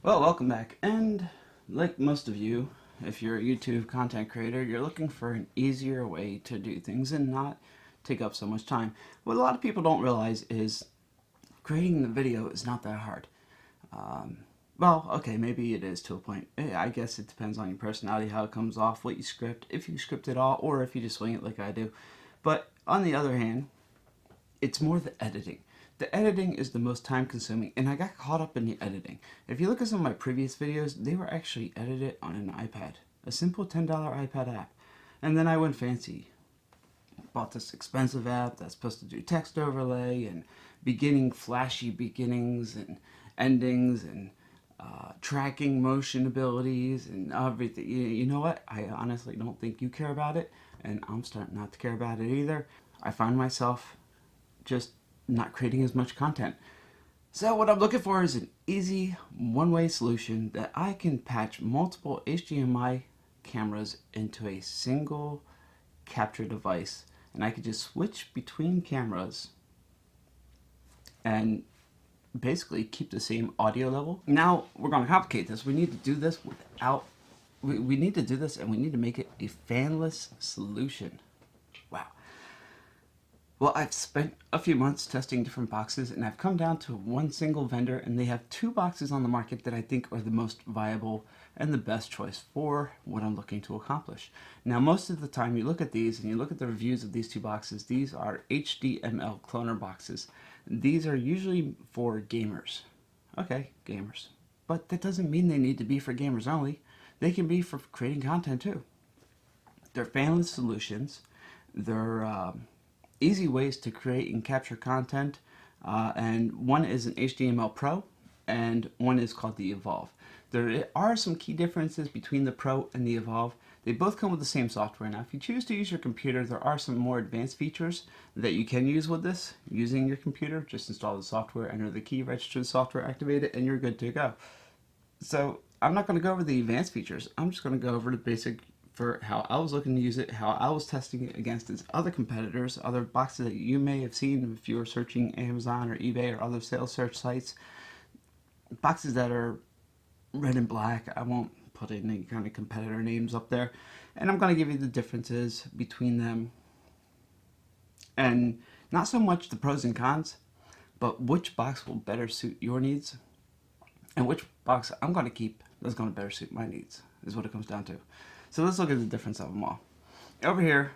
Well, welcome back. And like most of you, if you're a YouTube content creator, you're looking for an easier way to do things and not take up so much time. What a lot of people don't realize is creating the video is not that hard. Um, well, okay, maybe it is to a point. I guess it depends on your personality, how it comes off, what you script, if you script it all, or if you just wing it like I do. But on the other hand, it's more the editing. The editing is the most time consuming, and I got caught up in the editing. If you look at some of my previous videos, they were actually edited on an iPad, a simple $10 iPad app. And then I went fancy. Bought this expensive app that's supposed to do text overlay and flashy beginnings and endings and tracking motion abilities and everything. You know what? I honestly don't think you care about it, and I'm starting not to care about it either. I find myself just not creating as much content. So what I'm looking for is an easy one-way solution that I can patch multiple HDMI cameras into a single capture device, and I could just switch between cameras and basically keep the same audio level. Now we're going to complicate this. We need to do this without we need to do this, and we need to make it a fanless solution. Wow. Well, I've spent a few months testing different boxes, and I've come down to one single vendor, and they have two boxes on the market that I think are the most viable and the best choice for what I'm looking to accomplish. Now, most of the time you look at these and you look at the reviews of these two boxes, these are HDML cloner boxes. These are usually for gamers. Okay, gamers. But that doesn't mean they need to be for gamers only. They can be for creating content too. They're fanless solutions. They're easy ways to create and capture content, and one is an HDML Pro and one is called the Evolve. There are some key differences between the Pro and the Evolve. They both come with the same software. Now if you choose to use your computer, there are some more advanced features that you can use with this using your computer. Just install the software, enter the key, register the software, activate it, and you're good to go. So I'm not going to go over the advanced features. I'm just going to go over the basic for how I was looking to use it, how I was testing it against its other competitors, other boxes that you may have seen if you were searching Amazon or eBay or other sales search sites. Boxes that are red and black. I won't put any kind of competitor names up there. And I'm going to give you the differences between them. And not so much the pros and cons, but which box will better suit your needs and which box I'm going to keep that's going to better suit my needs is what it comes down to. So let's look at the difference of them all. Over here,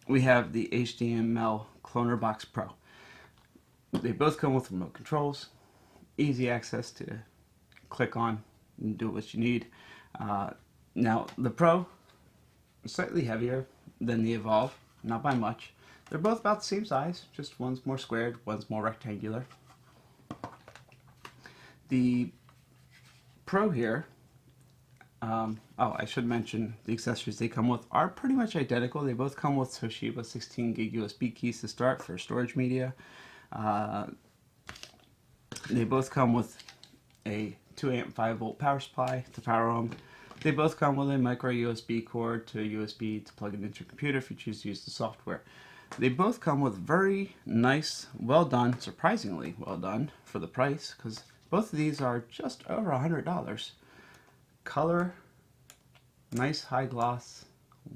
we have the HDML Cloner Box Pro. They both come with remote controls, easy access to click on and do what you need. Now, the Pro is slightly heavier than the Evolve, not by much. They're both about the same size, just one's more squared, one's more rectangular. The Pro here, I should mention the accessories they come with are pretty much identical. They both come with Toshiba 16 gig USB keys to start for storage media. They both come with a 2 amp 5 volt power supply to power them. They both come with a micro USB cord to USB to plug it into your computer if you choose to use the software. They both come with very nice, well done, surprisingly well done for the price, because both of these are just over $100. Color, nice high gloss,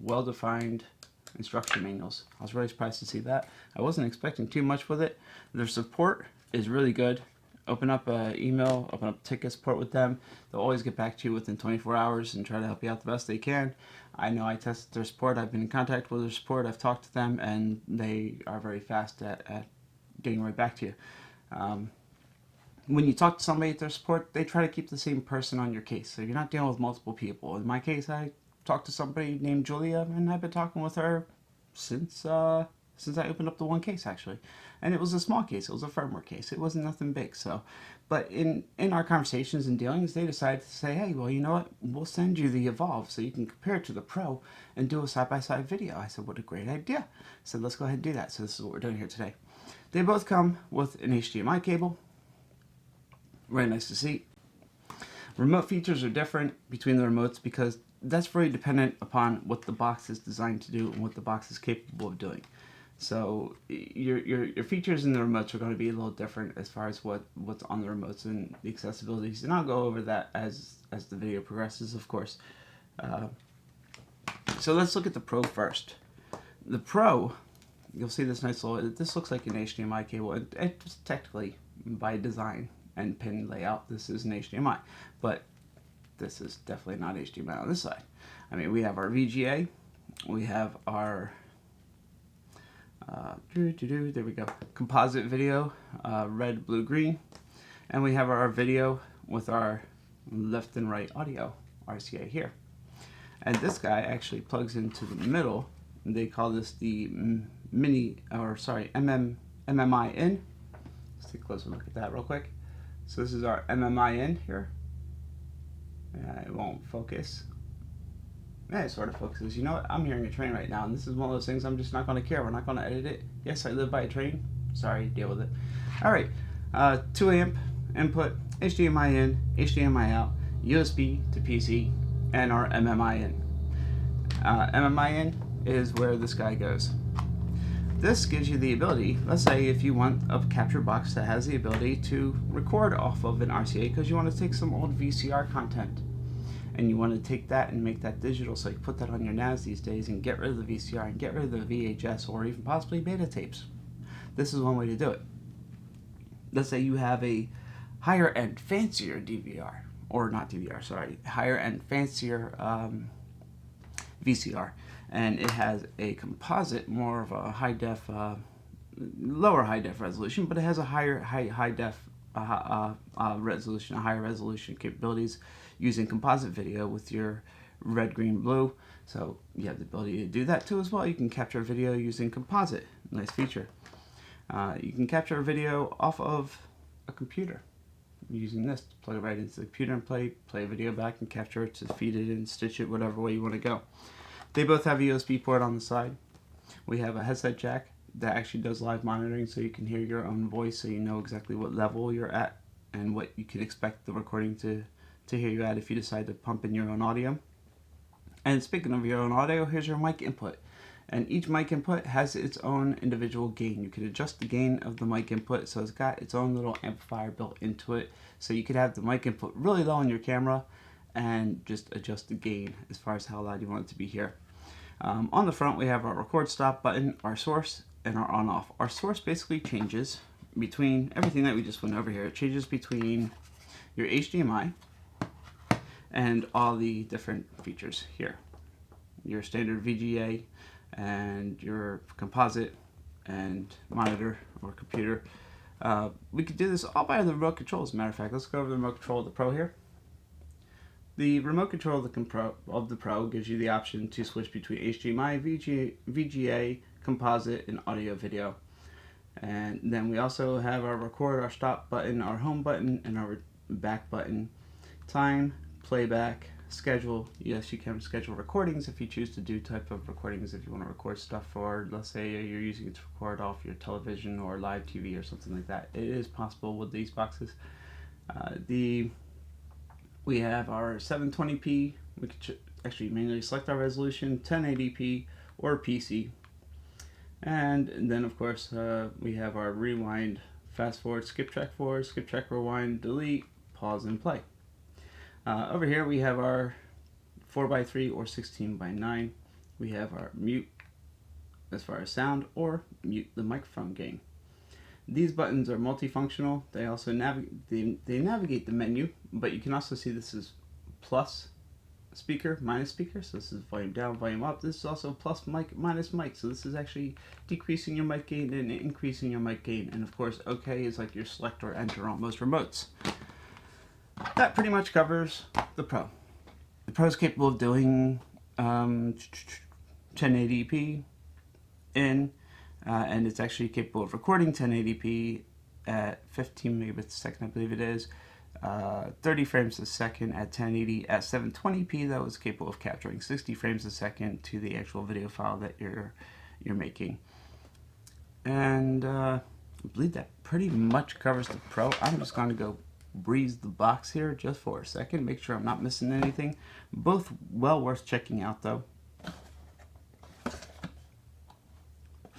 well defined instruction manuals. I was really surprised to see that. I wasn't expecting too much with it. Their support is really good. Open up an email, open up ticket support with them. They'll always get back to you within 24 hours and try to help you out the best they can. I know I tested their support. I've been in contact with their support. I've talked to them, and they are very fast at getting right back to you. When you talk to somebody at their support, they try to keep the same person on your case, so you're not dealing with multiple people. In my case, I talked to somebody named Julia, and I've been talking with her since I opened up the one case, actually. And it was a small case. It was a firmware case. It wasn't nothing big. So, but in our conversations and dealings, they decided to say, hey, well, you know what? We'll send you the Evolve so you can compare it to the Pro and do a side-by-side video. I said, what a great idea. I said, let's go ahead and do that. So this is what we're doing here today. They both come with an HDMI cable. Very nice to see. Remote features are different between the remotes because that's very dependent upon what the box is designed to do and what the box is capable of doing. So your features in the remotes are going to be a little different as far as what's on the remotes and the accessibilities, and I'll go over that as the video progresses, of course. So let's look at the Pro first. The Pro, you'll see this nice little, this looks like an HDMI cable. It's technically, by design and pin layout, this is an HDMI, but this is definitely not HDMI on this side. I mean, we have our VGA, we have our there we go, composite video, red, blue, green, and we have our video with our left and right audio RCA here. And this guy actually plugs into the middle. They call this the MMI in. Let's take a closer look at that real quick. So this is our MMI in here. It won't focus. Yeah, it sort of focuses. You know what? I'm hearing a train right now, and this is one of those things I'm just not going to care. We're not going to edit it. Yes, I live by a train. Sorry, deal with it. All right, 2 amp input, HDMI in, HDMI out, USB to PC, and our MMI in. MMI in is where this guy goes. This gives you the ability, let's say if you want a capture box that has the ability to record off of an RCA because you want to take some old VCR content and you want to take that and make that digital, so you put that on your NAS these days and get rid of the VCR and get rid of the VHS or even possibly beta tapes. This is one way to do it. Let's say you have a higher end, fancier DVR, or not DVR, sorry, higher end, fancier VCR, and it has a composite, more of a high def, lower high def resolution, but it has a high def resolution, a higher resolution capabilities using composite video with your red, green, blue. So you have the ability to do that too as well. You can capture video using composite, nice feature. You can capture a video off of a computer using this, plug it right into the computer and play a video back and capture it to feed it and stitch it whatever way you want to go. They both have a USB port on the side. We have a headset jack that actually does live monitoring, so you can hear your own voice, so you know exactly what level you're at and what you can expect the recording to hear you at if you decide to pump in your own audio. And speaking of your own audio, here's your mic input. And each mic input has its own individual gain. You can adjust the gain of the mic input, so it's got its own little amplifier built into it. So you could have the mic input really low on your camera and just adjust the gain as far as how loud you want it to be here. On the front, we have our record stop button, our source, and our on off. Our source basically changes between everything that we just went over here. It changes between your HDMI and all the different features here. Your standard VGA and your composite and monitor or computer. We could do this all by the remote control, as a matter of fact. Let's go over the remote control of the Pro here. The remote control of the Pro gives you the option to switch between HDMI, VGA, composite, and audio video. And then we also have our record, our stop button, our home button, and our back button. Time, playback, schedule. Yes, you can schedule recordings if you choose to do type of recordings. If you want to record stuff for, let's say you're using it to record off your television or live TV or something like that, it is possible with these boxes. We have our 720p. We could actually manually select our resolution, 1080p or PC. And then of course we have our rewind, fast forward, skip track rewind, delete, pause, and play. Over here we have our 4:3 or 16:9. We have our mute as far as sound, or mute the microphone gain. These buttons are multifunctional. They also navigate the menu, but you can also see this is plus speaker, minus speaker. So this is volume down, volume up. This is also plus mic, minus mic. So this is actually decreasing your mic gain and increasing your mic gain. And of course, OK is like your select or enter on most remotes. That pretty much covers the Pro. The Pro is capable of doing 1080p in, and it's actually capable of recording 1080p at 15 megabits a second, I believe it is, 30 frames a second at 1080 at 720p. That was capable of capturing 60 frames a second to the actual video file that you're making. And I believe that pretty much covers the Pro. I'm just going to go breeze the box here just for a second, make sure I'm not missing anything. Both well worth checking out though.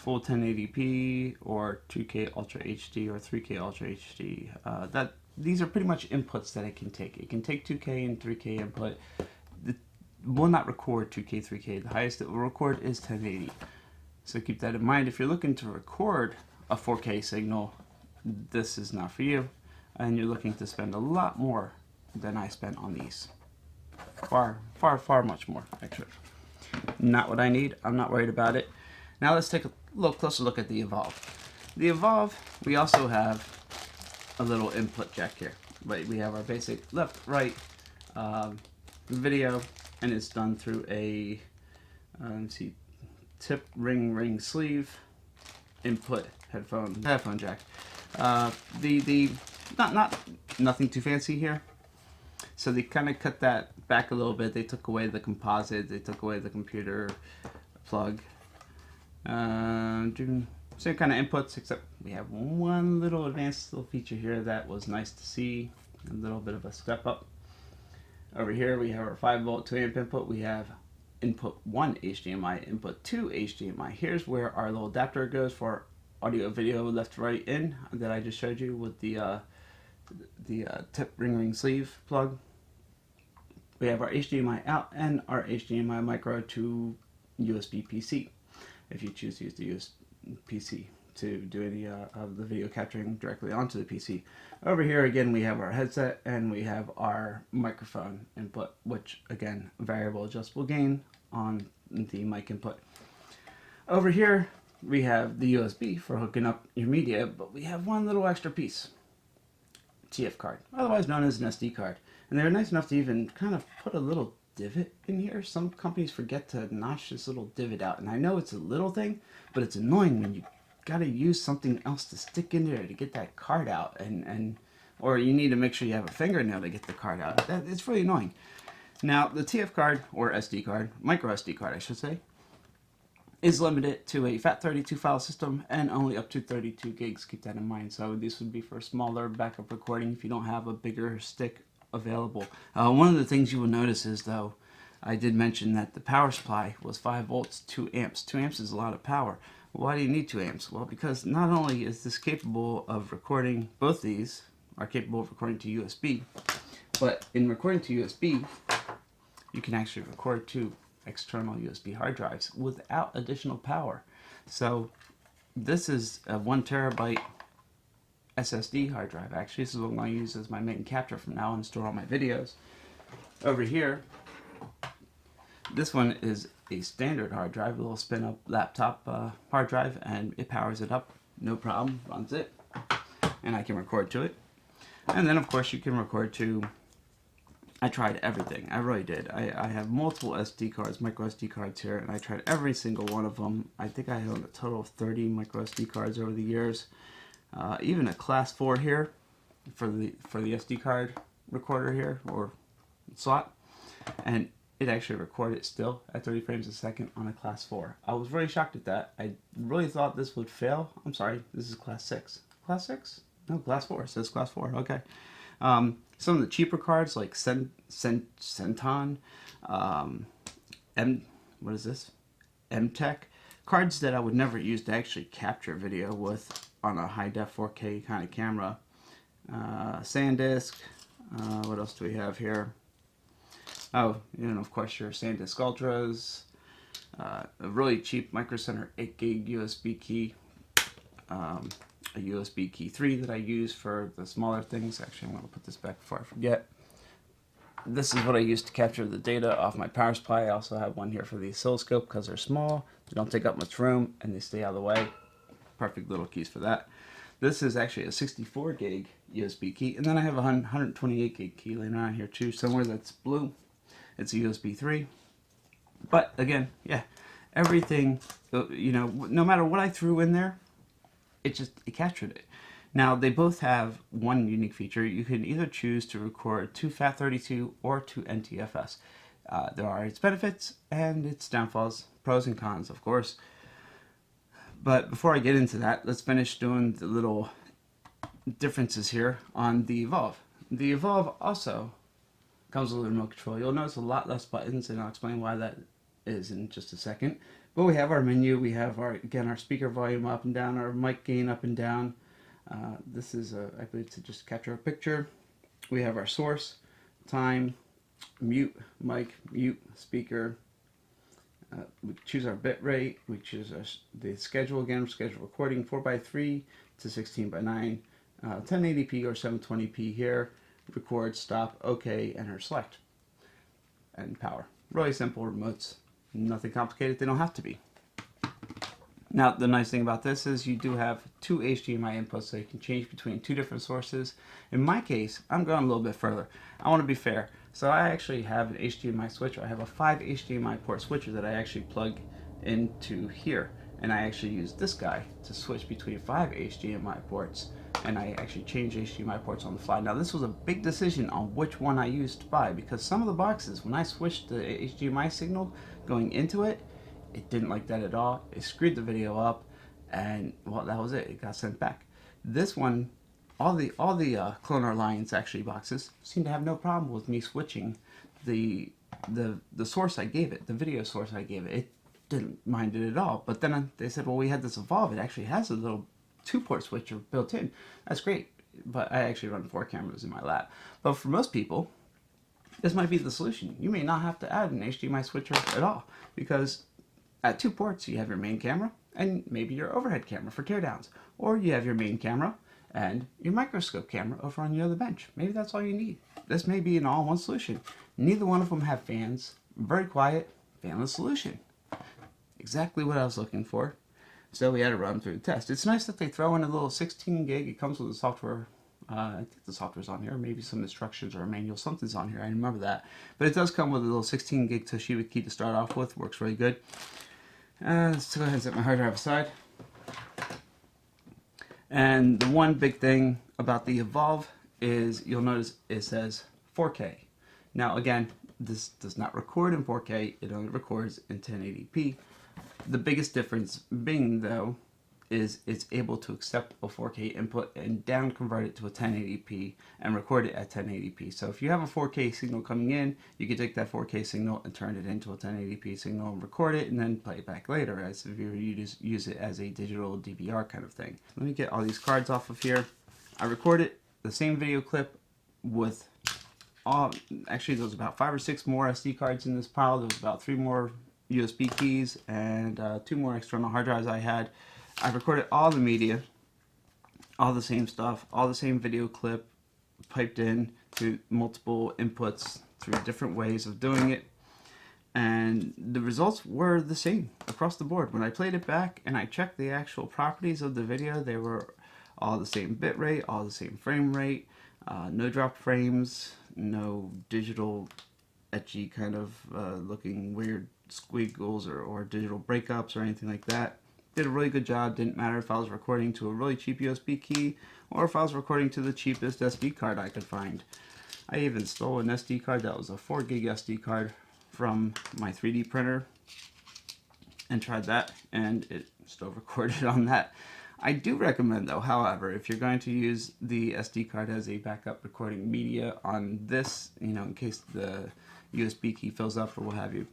full 1080p or 2K Ultra HD or 3K Ultra HD. These are pretty much inputs that it can take. It can take 2K and 3K input. It will not record 2K, 3K. The highest it will record is 1080. So keep that in mind. If you're looking to record a 4K signal, this is not for you. And you're looking to spend a lot more than I spent on these. Far much more, actually. Not what I need. I'm not worried about it. Now let's take a little closer look at the Evolve. The Evolve, we also have a little input jack here. But we have our basic left, right video, and it's done through a let's see, tip ring sleeve input headphone jack. Nothing too fancy here. So they kind of cut that back a little bit. They took away the composite. They took away the computer plug. Same kind of inputs, except we have one little advanced little feature here that was nice to see. A little bit of a step up. Over here we have our 5-volt 2-amp input. We have input 1 HDMI, input 2 HDMI. Here's where our little adapter goes for audio video left, right, in that I just showed you with the tip ring sleeve plug. We have our HDMI out and our HDMI micro to USB PC, if you choose to use the USB PC to do any of the video capturing directly onto the PC. Over here again we have our headset and we have our microphone input, which again, variable adjustable gain on the mic input. Over here we have the USB for hooking up your media, but we have one little extra piece. TF card, otherwise known as an SD card. And they're nice enough to even kind of put a little divot in here. Some companies forget to notch this little divot out. And I know it's a little thing, but it's annoying when you gotta use something else to stick in there to get that card out. Or you need to make sure you have a fingernail to get the card out. It's really annoying. Now, the TF card, or SD card, micro SD card I should say, is limited to a FAT32 file system and only up to 32 gigs. Keep that in mind. So this would be for smaller backup recording if you don't have a bigger stick available. One of the things you will notice is, though, I did mention that the power supply was 5 volts, 2 amps. 2 amps is a lot of power. Why do you need 2 amps? Well, because not only is this capable of recording, both these are capable of recording to USB, but in recording to USB, you can actually record to external USB hard drives without additional power. So this is a 1 terabyte SSD hard drive. Actually, this is what I'm going to use as my main capture from now on and store all my videos. Over here, this one is a standard hard drive, a little spin up laptop hard drive, and it powers it up, no problem, runs it, and I can record to it. And then of course you can record to, I tried everything, I really did. I have multiple SD cards, micro SD cards here, and I tried every single one of them. I think I own a total of 30 micro SD cards over the years. Even a class 4 here for the SD card recorder here, or slot, and it actually recorded still at 30 frames a second on a class 4. I was really shocked at that. I really thought this would fail. I'm sorry, this is class 6. Class 6? No, class 4. It says class 4. Okay. Some of the cheaper cards like Centon, what is this? MTech cards that I would never use to actually capture video with on a high def 4K kind of camera. SanDisk. What else do we have here? Oh, and of course your SanDisk Ultras. A really cheap Micro Center 8 gig USB key. A USB key 3 that I use for the smaller things. Actually, I'm going to put this back before I forget. This is what I use to capture the data off my power supply. I also have one here for the oscilloscope because they're small. They don't take up much room and they stay out of the way. Perfect little keys for that. This is actually a 64 gig USB key, and then I have a 128 gig key laying around here too, somewhere that's blue. It's a USB 3. But again, yeah, everything, you know, no matter what I threw in there, it captured it. Now, they both have one unique feature. You can either choose to record to FAT32 or to NTFS. There are its benefits and its downfalls, pros and cons, of course. But before I get into that, let's finish doing the little differences here on the Evolve. The Evolve also comes with a remote control. You'll notice a lot less buttons, and I'll explain why that is in just a second. But we have our menu, we have our, again, our speaker volume up and down, our mic gain up and down. This is, I believe, to just capture a picture. We have our source, time, mute, mic, mute, speaker. We choose our bit rate, we choose the schedule again, schedule recording 4:3 to 16:9, 1080p or 720p here, record, stop, OK, enter, select, and power. Really simple remotes, nothing complicated, they don't have to be. Now the nice thing about this is you do have two HDMI inputs, so you can change between two different sources. In my case, I'm going a little bit further. I want to be fair. So I actually have an HDMI switcher. I have a 5 HDMI port switcher that I actually plug into here. And I actually use this guy to switch between 5 HDMI ports. And I actually change HDMI ports on the fly. Now this was a big decision on which one I used to buy, because some of the boxes, when I switched the HDMI signal going into it, it didn't like that at all. It screwed the video up, and well, that was it. It got sent back. This one, all the Clonar Alliance actually boxes seem to have no problem with me switching the source I gave it, the video source I gave it. It didn't mind it at all. But then they said, well, we had this Evolve. It actually has a little 2-port switcher built in. That's great. But I actually run 4 cameras in my lab. But for most people, this might be the solution. You may not have to add an HDMI switcher at all, because at 2 ports, you have your main camera and maybe your overhead camera for teardowns. Or you have your main camera and your microscope camera over on the other bench. Maybe that's all you need. This may be an all-in-one solution. Neither one of them have fans. Very quiet, fanless solution. Exactly what I was looking for. So we had to run through the test. It's nice that they throw in a little 16 gig. It comes with the software. I think the software's on here. Maybe some instructions or a manual. Something's on here. I remember that. But it does come with a little 16 gig Toshiba key to start off with. Works really good. Let's go ahead and set my hard drive aside. And the one big thing about the Evolve is you'll notice it says 4K. Now again, this does not record in 4K, it only records in 1080p. The biggest difference being, though, is it's able to accept a 4K input and down convert it to a 1080p and record it at 1080p. So if you have a 4K signal coming in, you can take that 4K signal and turn it into a 1080p signal and record it and then play it back later, as if you use it as a digital DVR kind of thing. Let me get all these cards off of here. I recorded the same video clip with actually there was about 5 or 6 more SD cards in this pile. There was about 3 more USB keys and 2 more external hard drives I had. I recorded all the media, all the same stuff, all the same video clip, piped in through multiple inputs, through different ways of doing it, and the results were the same across the board. When I played it back and I checked the actual properties of the video, they were all the same bit rate, all the same frame rate, no drop frames, no digital etchy kind of looking weird squiggles or digital breakups or anything like that. Did a really good job. Didn't matter if I was recording to a really cheap USB key or if I was recording to the cheapest SD card I could find. I even stole an SD card that was a 4 gig SD card from my 3D printer and tried that, and it still recorded on that. I do recommend, though, however, if you're going to use the SD card as a backup recording media on this, you know, in case the USB key fills up or what have you,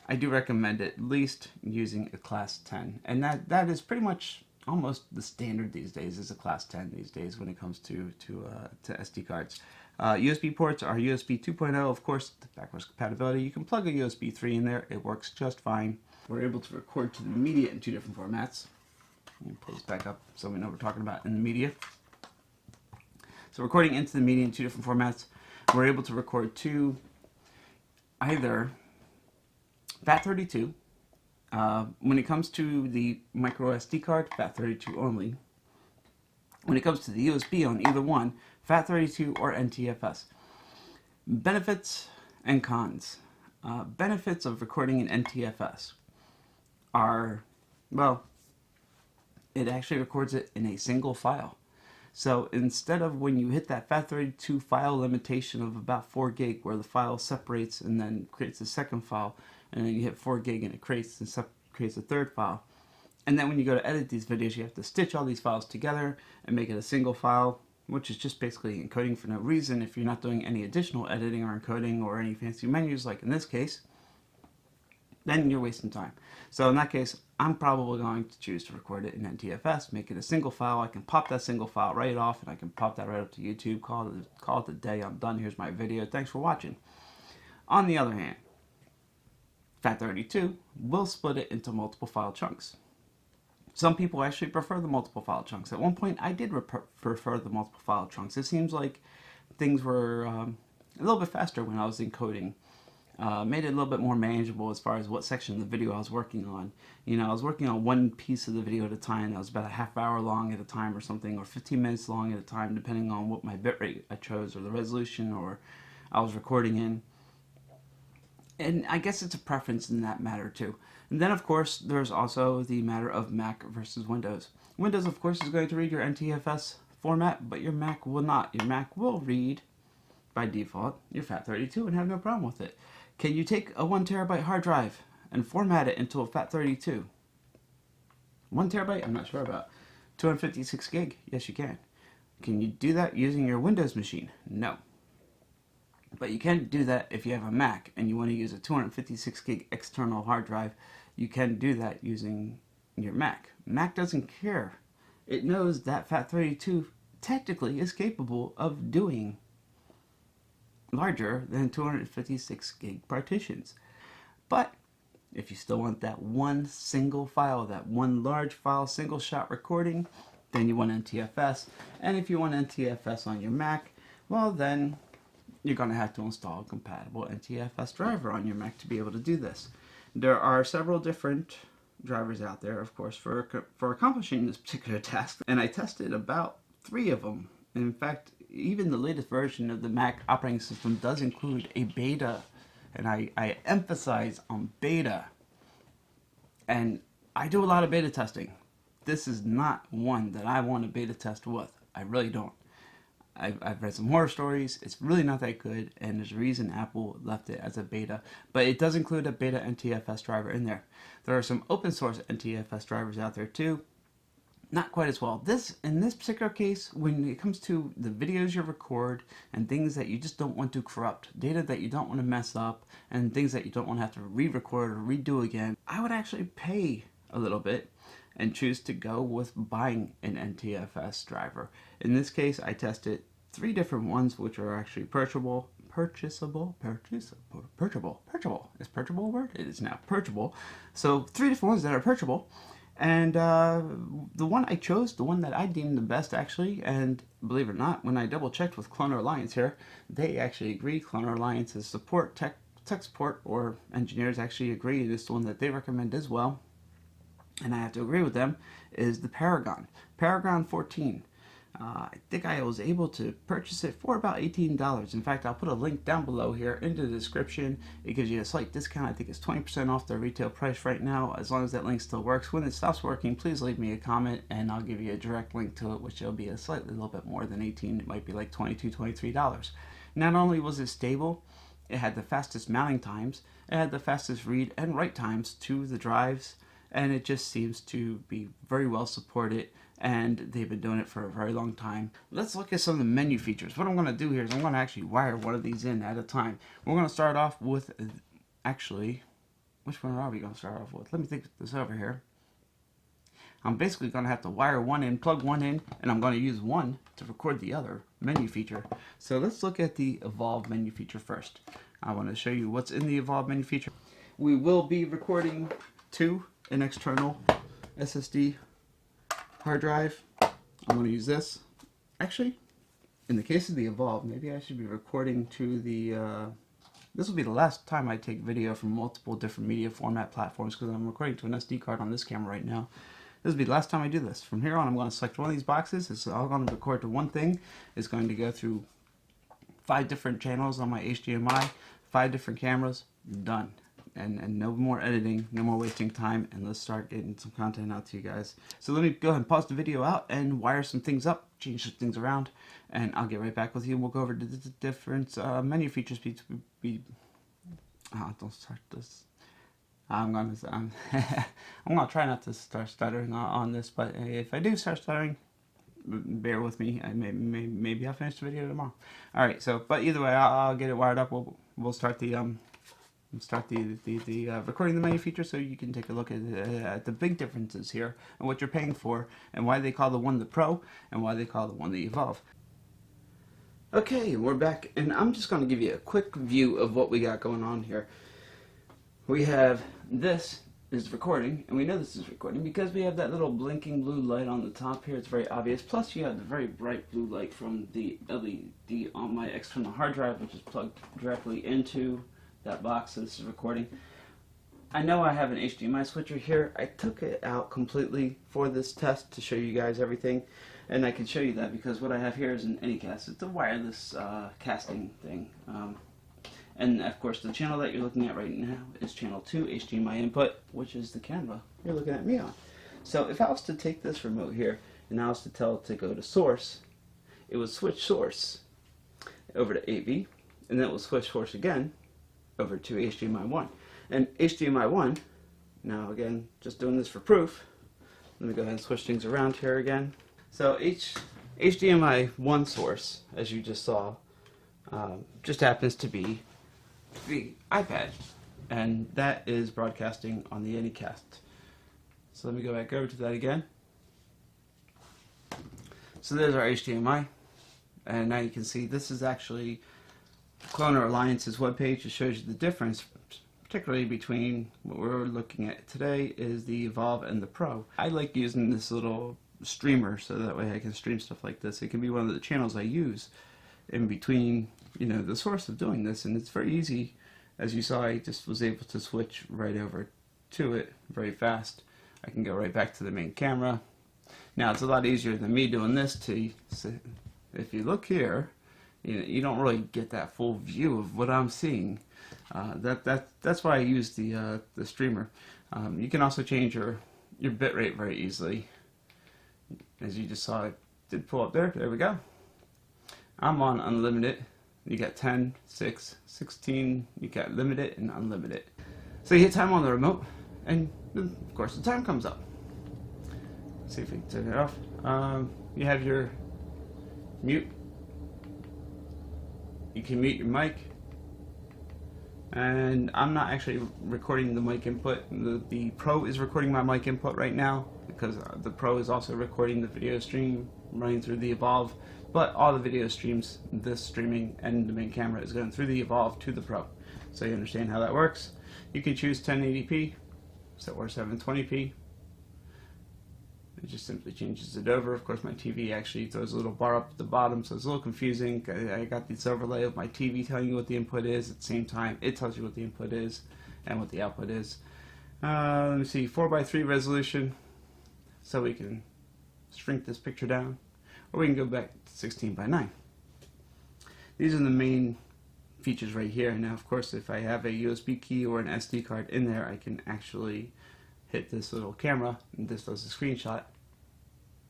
I do recommend at least using a class 10, and that is pretty much almost the standard these days, is a class 10 these days when it comes to SD cards. USB ports are USB 2.0, of course, the backwards compatibility. You can plug a USB 3 in there, it works just fine. We're able to record to the media in 2 different formats. Let me pull this back up so we know what we're talking about in the media. So recording into the media in 2 different formats, we're able to record to either FAT32. When it comes to the micro SD card, FAT32 only. When it comes to the USB on either one, FAT32 or NTFS. Benefits and cons. Benefits of recording in NTFS are, well, it actually records it in a single file. So instead of when you hit that FAT32 file limitation of about 4 gig where the file separates and then creates a second file, and then you hit 4 gig and it creates a third file. And then when you go to edit these videos, you have to stitch all these files together and make it a single file, which is just basically encoding for no reason if you're not doing any additional editing or encoding or any fancy menus like in this case. then you're wasting time. So in that case, I'm probably going to choose to record it in NTFS, make it a single file. I can pop that single file right off, and I can pop that right up to YouTube, call it a day. I'm done. Here's my video. Thanks for watching. On the other hand, FAT32 will split it into multiple file chunks. Some people actually prefer the multiple file chunks. At one point, I did prefer the multiple file chunks. It seems like things were a little bit faster when I was encoding. Made it a little bit more manageable as far as what section of the video I was working on. You know, I was working on one piece of the video at a time that was about a half hour long at a time or something, or 15 minutes long at a time, depending on what my bitrate I chose or the resolution or I was recording in. And I guess it's a preference in that matter too. And then of course there's also the matter of Mac versus Windows. Windows of course is going to read your NTFS format, but your Mac will not. Your Mac will read by default your FAT32 and have no problem with it. Can you take a 1 terabyte hard drive and format it into a FAT32? 1 terabyte? I'm not sure about. 256 gig? Yes, you can. Can you do that using your Windows machine? No. But you can do that if you have a Mac and you want to use a 256 gig external hard drive. You can do that using your Mac. Mac doesn't care. It knows that FAT32 technically is capable of doing larger than 256 gig partitions. But if you still want that one single file, that one large file, single shot recording, then you want NTFS. And if you want NTFS on your Mac, well then you're going to have to install a compatible NTFS driver on your Mac to be able to do this. There are several different drivers out there, of course, for accomplishing this particular task, and I tested about 3 of them. In fact, even the latest version of the Mac operating system does include a beta, and I emphasize on beta. And I do a lot of beta testing. This is not one that I want to beta test with. I really don't. I've read some horror stories. It's really not that good, and there's a reason Apple left it as a beta. But it does include a beta NTFS driver in there. There are some open source NTFS drivers out there too. Not quite as well. In this particular case, when it comes to the videos you record and things that you just don't want to corrupt, data that you don't want to mess up, and things that you don't want to have to re-record or redo again, I would actually pay a little bit and choose to go with buying an NTFS driver. In this case, I tested 3 different ones, which are actually purchasable. Is purchasable a word? It is now purchasable. So 3 different ones that are purchasable. And the one I chose, the one that I deemed the best actually, and believe it or not, when I double checked with Cloner Alliance here, they actually agree. Cloner Alliance's support, tech support, or engineers actually agree it is the one that they recommend as well. And I have to agree with them, is the Paragon 14. I think I was able to purchase it for about $18. In fact, I'll put a link down below here in the description. It gives you a slight discount. I think it's 20% off the retail price right now, as long as that link still works. When it stops working, please leave me a comment and I'll give you a direct link to it, which will be a little bit more than 18. It might be like $22, $23. Not only was it stable, it had the fastest mounting times, it had the fastest read and write times to the drives, and it just seems to be very well supported, and they've been doing it for a very long time. Let's look at some of the menu features. What I'm going to do here is I'm going to actually wire one of these in at a time. We're going to start off with, actually, which one are we going to start off with? Let me think this over here. I'm basically going to have to wire one in, plug one in, and I'm going to use one to record the other menu feature. So let's look at the Evolve menu feature first. I want to show you what's in the Evolve menu feature. We will be recording to an external SSD hard drive. I'm going to use this. Actually, in the case of the Evolve, maybe I should be recording to the this will be the last time I take video from multiple different media format platforms, because I'm recording to an SD card on this camera right now. This will be the last time I do this. From here on, I'm going to select one of these boxes. It's all going to record to one thing. It's going to go through 5 different channels on my HDMI, 5 different cameras. Done. And no more editing, no more wasting time, and let's start getting some content out to you guys. So let me go ahead and pause the video out and wire some things up, change some things around, and I'll get right back with you, and we'll go over the different menu features. Don't start this. I'm gonna try not to start stuttering on this, but if I do start stuttering, bear with me. Maybe I'll finish the video tomorrow. All right. So, but either way, I'll get it wired up. We'll start the start the recording the menu feature so you can take a look at the big differences here and what you're paying for and why they call the one the Pro and why they call the one the Evolve. Okay, we're back, and I'm just going to give you a quick view of what we got going on here. We have this is recording, and we know this is recording because we have that little blinking blue light on the top here. It's very obvious. Plus, you have the very bright blue light from the LED on my external hard drive, which is plugged directly into that box, so this is recording. I know I have an HDMI switcher here. I took it out completely for this test to show you guys everything, and I can show you that because what I have here is an Anycast. It's a wireless casting thing. And of course the channel that you're looking at right now is channel 2 HDMI input, which is the camera you're looking at me on. So if I was to take this remote here and I was to tell it to go to source, it would switch source over to AV, and then it will switch source again over to HDMI 1. And HDMI 1, now again, just doing this for proof, let me go ahead and switch things around here again. So HDMI 1 source, as you just saw, just happens to be the iPad, and that is broadcasting on the Anycast. So let me go back over to that again. So there's our HDMI, and now you can see this is actually Cloner Alliance's webpage. It shows you the difference, particularly between what we're looking at today is the Evolve and the Pro. I like using this little streamer so that way I can stream stuff like this. It can be one of the channels I use in between, you know, the source of doing this, and it's very easy. As you saw, I just was able to switch right over to it very fast. I can go right back to the main camera. Now it's a lot easier than me doing this. If you look here, you don't really get that full view of what I'm seeing. That's why I use the streamer. You can also change your bit rate very easily. As you just saw, it did pull up there. There we go. I'm on unlimited. You got 10, 6, 16. You got limited and unlimited. So you hit time on the remote, and of course the time comes up. Let's see if we can turn it off. You have your mute. You can mute your mic. And I'm not actually recording the mic input. The Pro is recording my mic input right now because the Pro is also recording the video stream running through the Evolve. But all the video streams, this streaming and the main camera is going through the Evolve to the Pro. So you understand how that works. You can choose 1080p or 720p. It just simply changes it over. Of course, my TV actually throws a little bar up at the bottom, so it's a little confusing. I got this overlay of my TV telling you what the input is. At the same time, it tells you what the input is and what the output is. Let me see, 4:3 resolution, so we can shrink this picture down, or we can go back to 16:9. These are the main features right here. Now, of course, if I have a USB key or an SD card in there, I can actually hit this little camera, and this does a screenshot,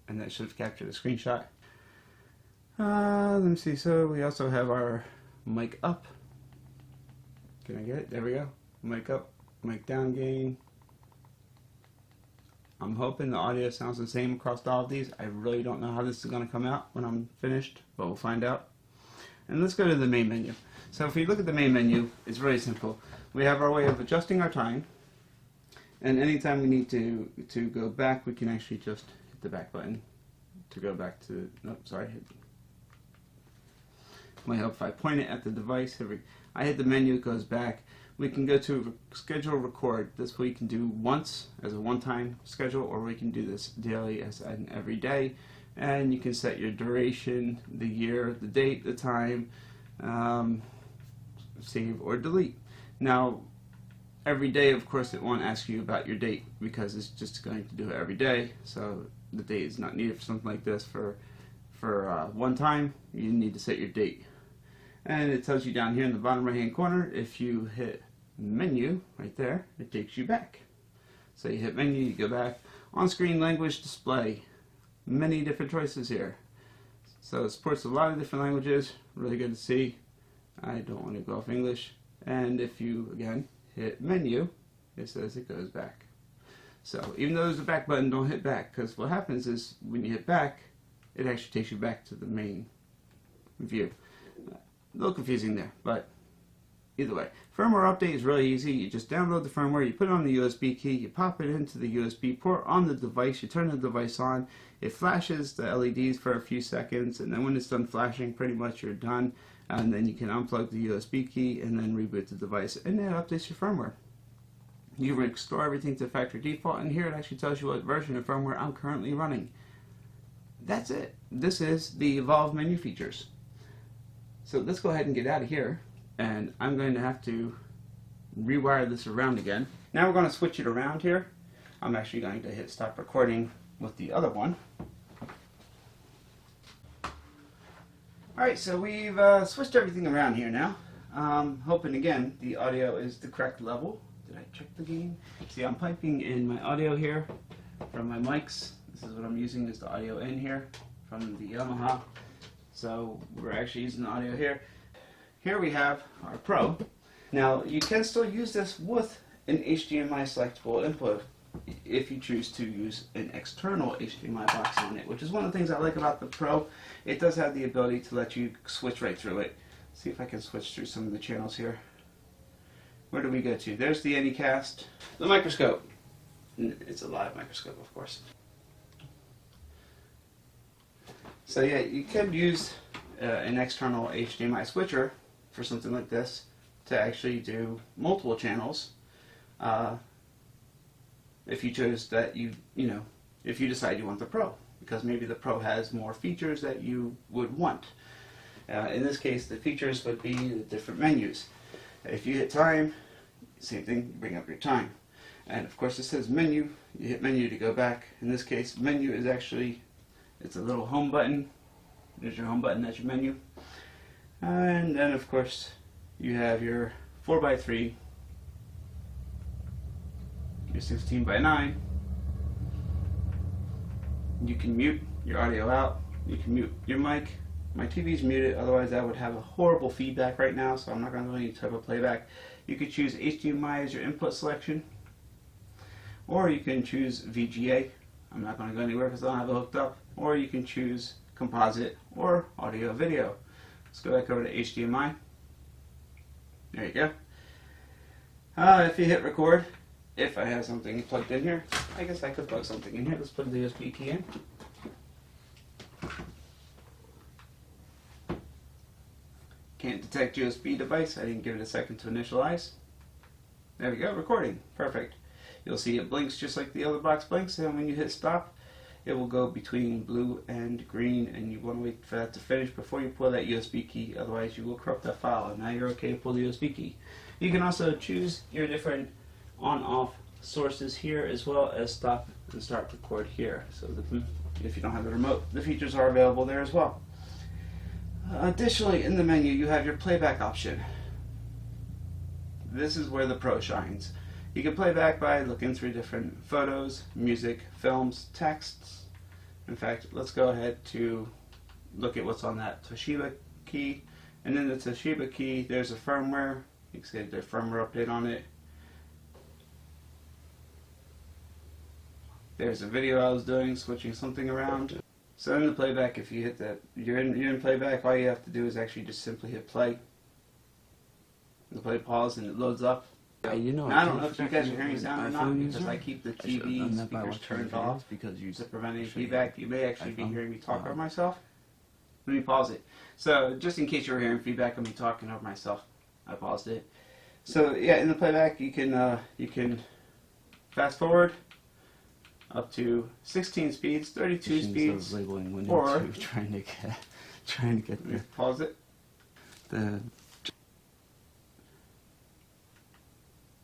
and that should have captured a screenshot. Let me see, so we also have our mic up. Can I get it? There we go. Mic up, mic down gain. I'm hoping the audio sounds the same across all of these. I really don't know how this is going to come out when I'm finished, but we'll find out. And let's go to the main menu. So if we look at the main menu, it's very simple. We have our way of adjusting our time. And anytime we need to go back, we can actually just hit the back button to go back to, nope, sorry. Might help if I point it at the device. I hit the menu, it goes back. We can go to schedule record. This we can do once as a one-time schedule, or we can do this daily as an every day. And you can set your duration, the year, the date, the time, save or delete. Now, every day, of course, it won't ask you about your date because it's just going to do it every day. So the date is not needed for something like this. For one time, you need to set your date. And it tells you down here in the bottom right hand corner, if you hit menu right there, it takes you back. So you hit menu, you go back. On screen language display, many different choices here. So it supports a lot of different languages, really good to see. I don't want to go off English. And if you, again, hit menu, it says it goes back. So even though there's a back button, don't hit back, because what happens is when you hit back, it actually takes you back to the main view. A little confusing there, but Either way, firmware update is really easy. You just download the firmware, you put it on the USB key, you pop it into the USB port on the device, you turn the device on, it flashes the LEDs for a few seconds, and then when it's done flashing, pretty much you're done. And then you can unplug the USB key and then reboot the device, and that updates your firmware. You restore everything to factory default, and here it actually tells you what version of firmware I'm currently running. That's it. This is the Evolve menu features. So let's go ahead and get out of here, and I'm going to have to rewire this around again. Now we're going to switch it around here. I'm actually going to hit stop recording with the other one. Alright, so we've switched everything around here now. Hoping again the audio is the correct level. Did I check the gain? See, I'm piping in my audio here from my mics. This is what I'm using as the audio in here from the Yamaha. So we're actually using the audio here. Here we have our Pro. Now you can still use this with an HDMI selectable input if you choose to use an external HDMI box on it, which is one of the things I like about the Pro. It does have the ability to let you switch right through it. See if I can switch through some of the channels here. Where do we go to? There's the Anycast, the microscope. It's a live microscope, of course. So yeah, you could use an external HDMI switcher for something like this to actually do multiple channels. If you chose that, if you decide you want the Pro, because maybe the Pro has more features that you would want. In this case, the features would be the different menus. If you hit time, same thing, you bring up your time. And of course it says menu, you hit menu to go back. In this case, menu is actually, it's a little home button. There's your home button, that's your menu. And then of course, you have your 4x3, your 16:9. You can mute your audio out. You can mute your mic. My TV's muted, otherwise I would have a horrible feedback right now, so I'm not going to do any type of playback. You could choose HDMI as your input selection, or you can choose VGA. I'm not going to go anywhere because I don't have it hooked up. Or you can choose composite or audio video. Let's go back over to HDMI. There you go. If you hit record, if I have something plugged in here, I guess I could plug something in here. Let's plug the USB key in. Can't detect USB device. I didn't give it a second to initialize. There we go, recording. Perfect. You'll see it blinks just like the other box blinks, and when you hit stop, it will go between blue and green, and you want to wait for that to finish before you pull that USB key, otherwise you will corrupt that file, and now you're okay to pull the USB key. You can also choose your different on-off sources here, as well as stop and start record here. So if you don't have the remote, the features are available there as well. Additionally, in the menu, you have your playback option. This is where the Pro shines. You can play back by looking through different photos, music, films, texts. In fact, let's go ahead to look at what's on that Toshiba key. And in the Toshiba key, there's a firmware. You can see the firmware update on it. There's a video I was doing, switching something around. So in the playback, if you hit that, you're in playback, all you have to do is actually just simply hit play. The play pause and it loads up. You know, now, I don't know if you guys are hearing sound or not, because I keep the TV speakers turned off because to prevent any feedback. You may actually be hearing me talk over myself. Let me pause it. So just in case you were hearing feedback of me talking over myself, I paused it. So yeah, in the playback you can fast forward up to 16 speeds, 32 speeds, or trying to get the pause it.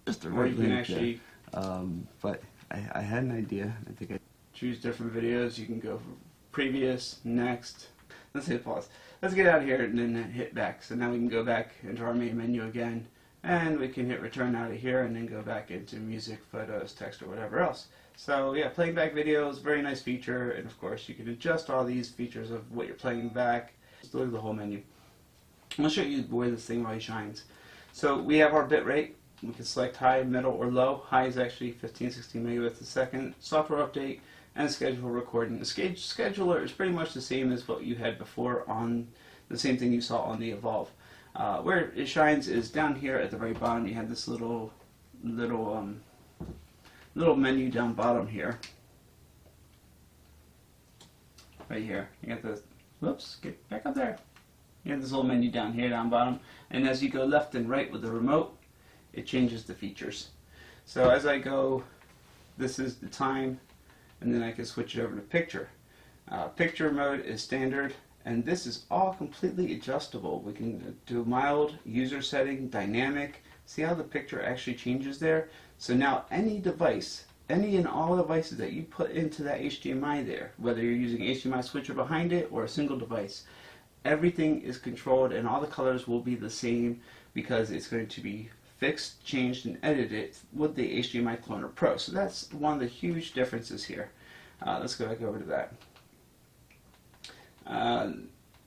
Just the or right you can link actually there. But I had an idea. I think I choose different videos. You can go for previous, next. Let's hit pause. Let's get out of here and then hit back. So now we can go back into our main menu again, and we can hit return out of here and then go back into music, photos, text, or whatever else. So yeah, playing back videos, very nice feature, and of course you can adjust all these features of what you're playing back. Just look at the whole menu. I'll show you where this thing really shines. So we have our bit rate. We can select high, middle, or low. High is actually 1560 megabits a second. Software update and schedule recording. The scheduler is pretty much the same as what you had before on the same thing you saw on the Evolve. Where it shines is down here at the very bottom. You have this little menu down bottom here. Right here. You got the, whoops, get back up there. You have this little menu down here, down bottom. And as you go left and right with the remote, it changes the features. So as I go, this is the time, and then I can switch it over to picture. Picture mode is standard, and this is all completely adjustable. We can do mild, user setting, dynamic. See how the picture actually changes there? So now any device, any and all devices that you put into that HDMI there, whether you're using HDMI switcher behind it or a single device, everything is controlled and all the colors will be the same because it's going to be fixed, changed, and edited with the HDMI Cloner Pro. So that's one of the huge differences here. Let's go back over to that.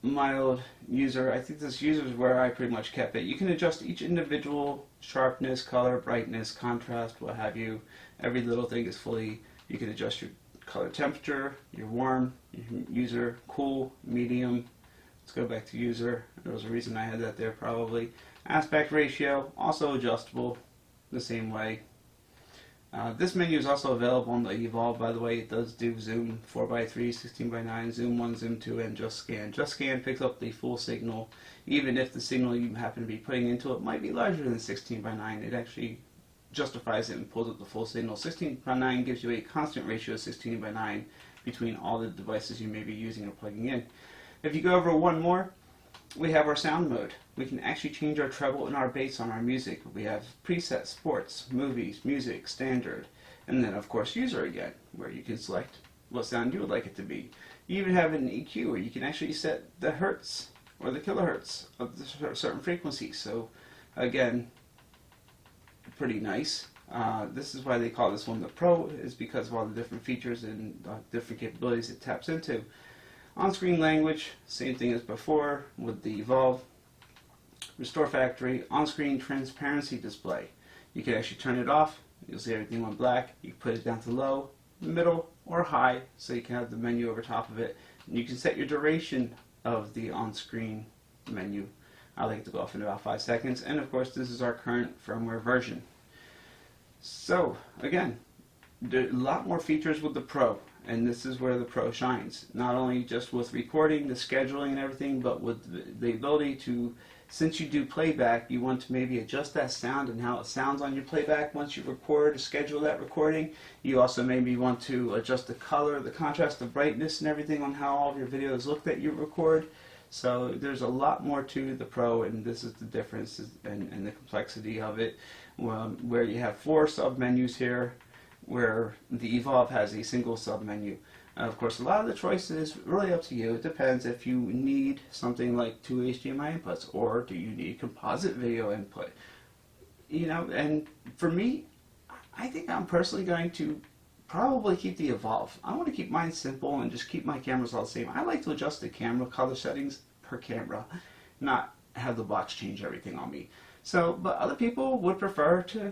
Mild user, I think this user is where I pretty much kept it. You can adjust each individual sharpness, color, brightness, contrast, what have you. Every little thing is fully, you can adjust your color temperature, your warm, your user, cool, medium. Let's go back to user. There was a reason I had that there probably. Aspect ratio, also adjustable the same way. This menu is also available on the Evolve, by the way. It does do zoom 4x3, 16:9, zoom 1, zoom 2, and just scan. Just scan picks up the full signal, even if the signal you happen to be putting into it might be larger than 16:9. It actually justifies it and pulls up the full signal. 16:9 gives you a constant ratio of 16:9 between all the devices you may be using or plugging in. If you go over one more, we have our sound mode. We can actually change our treble and our bass on our music. We have preset, sports, movies, music, standard, and then of course user again, where you can select what sound you would like it to be. You even have an EQ where you can actually set the hertz or the kilohertz of the certain frequency. So again, pretty nice. This is why they call this one the Pro, is because of all the different features and different capabilities it taps into. On-screen language, same thing as before with the Evolve. Restore factory, on-screen transparency display. You can actually turn it off. You'll see everything went black. You can put it down to low, middle, or high, so you can have the menu over top of it. And you can set your duration of the on-screen menu. I like it to go off in about 5 seconds. And of course, this is our current firmware version. So again, there are a lot more features with the Pro. And this is where the Pro shines. Not only just with recording, the scheduling and everything, but with the ability to, since you do playback, you want to maybe adjust that sound and how it sounds on your playback once you record, to schedule that recording. You also maybe want to adjust the color, the contrast, the brightness and everything on how all of your videos look that you record. So there's a lot more to the Pro, and this is the difference and the complexity of it, where you have 4 sub-menus here, where the Evolve has a single sub-menu. Of course, a lot of the choice is really up to you. It depends if you need something like 2 HDMI inputs, or do you need composite video input. You know, and for me, I think I'm personally going to probably keep the Evolve. I want to keep mine simple and just keep my cameras all the same. I like to adjust the camera color settings per camera, not have the box change everything on me. So, but other people would prefer to,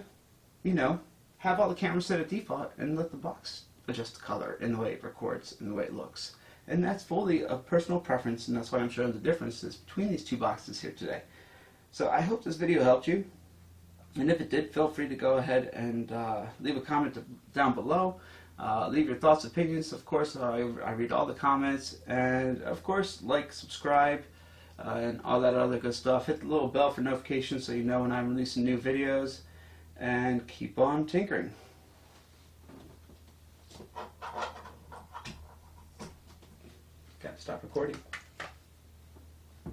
you know, have all the cameras set at default and let the box adjust the color and the way it records and the way it looks. And that's fully a personal preference, and that's why I'm showing the differences between these 2 boxes here today. So I hope this video helped you, and if it did, feel free to go ahead and leave a comment down below. Leave your thoughts, opinions. Of course, I read all the comments, and of course, like, subscribe, and all that other good stuff. Hit the little bell for notifications so you know when I'm releasing new videos. And keep on tinkering. Gotta stop recording.